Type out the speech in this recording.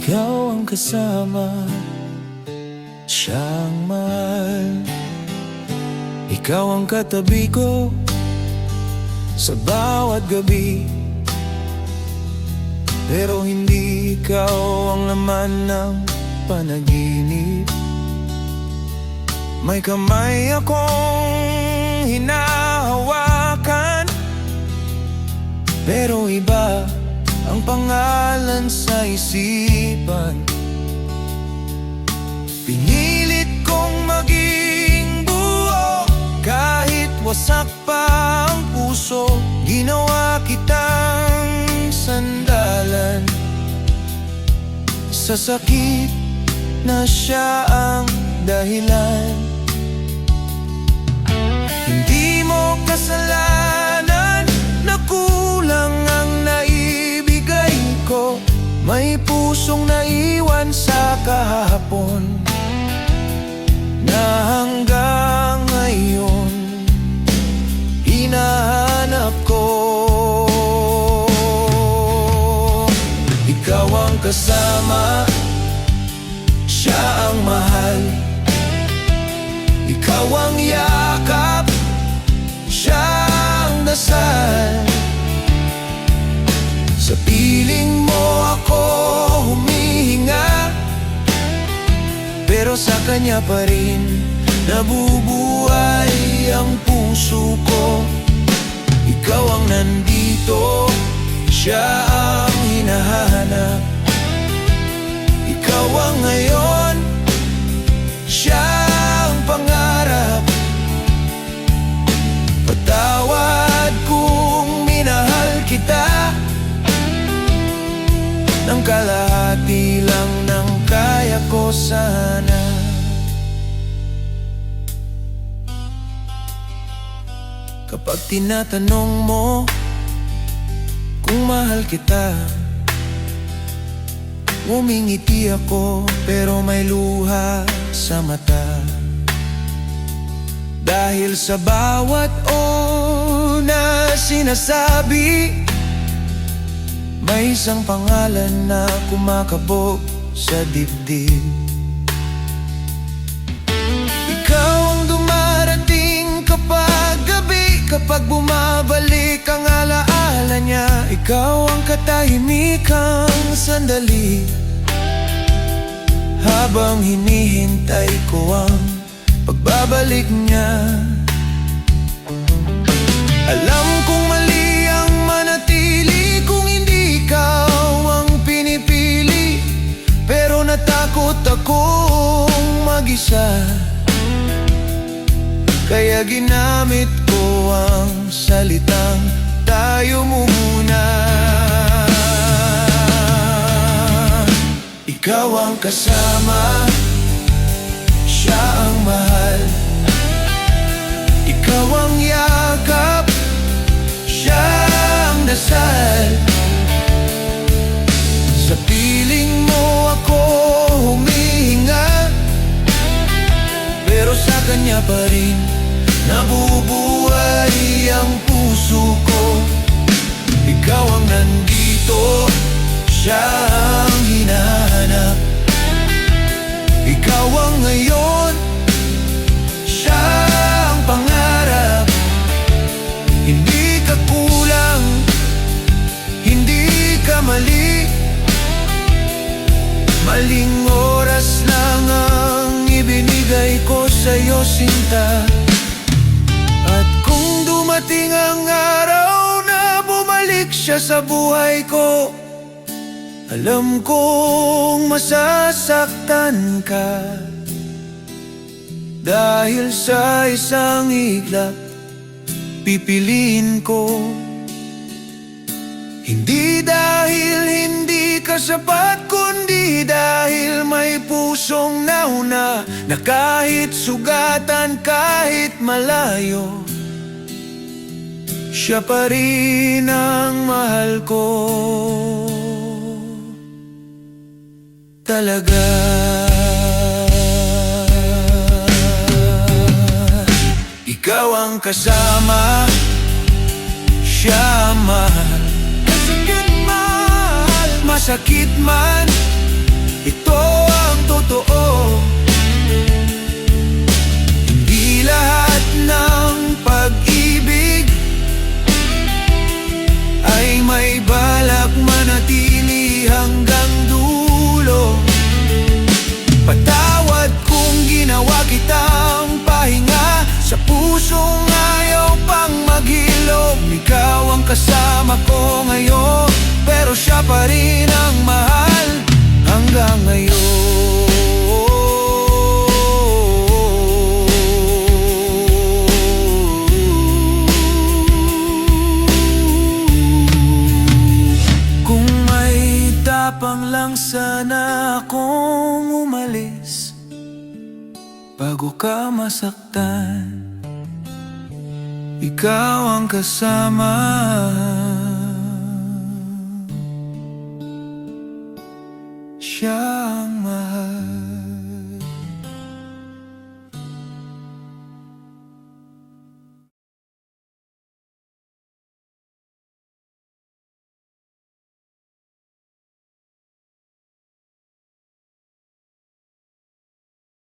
Ikaw ang kasama, siya ang mahal. Ikaw ang katabi ko sa bawat gabi. Pero hindi ikaw ang laman ng panaginip. May kamay akong hinahawakan, pero iba ang pangalan sa isipan. Pinilit kong maging buo kahit wasak pa ang puso. Ginawa kitang sandalan sa sakit na siya ang dahilan. Hindi mo kasalanan na kulang ang naibigay ko. May pusong naiwan sa kahapon na hanggang ngayon hinahanap ko. Ikaw ang kasama, siya ang mahal. Ikaw ang yakap, siya ang dasal. Sa piling mo ako humihinga, pero sa kanya pa rin nabubuhay ang puso ko. Ikaw ang nandito, siya ang hinahanap. Ikaw ang ngayon, siya ang pangarap. Patawad kung minahal kita ng kalahati lang ng kaya ko sana. Kapag tinatanong mo kung mahal kita, umingiti ako pero may luha sa mata. Dahil sa bawat na sinasabi, may isang pangalan na kumakabog sa dibdib. Ikaw ang dumarating kapag gabi, kapag bumabalik ang alaala niya. Ikaw ang katahimikang sandali habang hinihintay ko ang pagbabalik niya. Alam kong mali ang manatili kung hindi ikaw ang pinipili, pero natakot akong mag-isa, kaya ginamit ko ang salitang tayo muna. Ikaw ang kasama, siya ang mahal. Ikaw ang yakap, siya ang dasal. Sa piling mo ako humihinga, pero sa kanya pa rin nabubuhay ang puso ko. Ikaw ang nandito, siya ang hinahanap. Ikaw ang ngayon, siya ang pangarap. Hindi ka kulang, hindi ka mali. Maling oras lang ang ibinigay ko sa'yo, sinta. At kung dumating ang araw na bumalik siya sa buhay ko, alam kong masasaktan ka. Dahil sa isang iglap, pipiliin ko. Hindi dahil hindi ka sapat, kundi dahil may pusong nauna, na kahit sugatan, kahit malayo, siya pa rin ang mahal ko talaga. Ikaw ang kasama, siya ang mahal. Masakit man, ito ang totoo. Hindi lahat ng pag-ibig ay may balak manatili hanggang dulo. Patawad kung ginawa kitang pahinga sa pusong ayaw pang maghilom. Ikaw ang kasama ko ngayon, pero siya pa rin ang mahal hanggang ngayon. Kung may tapang lang sana akong umalis bago ka masaktan, ikaw ang kasama. Siya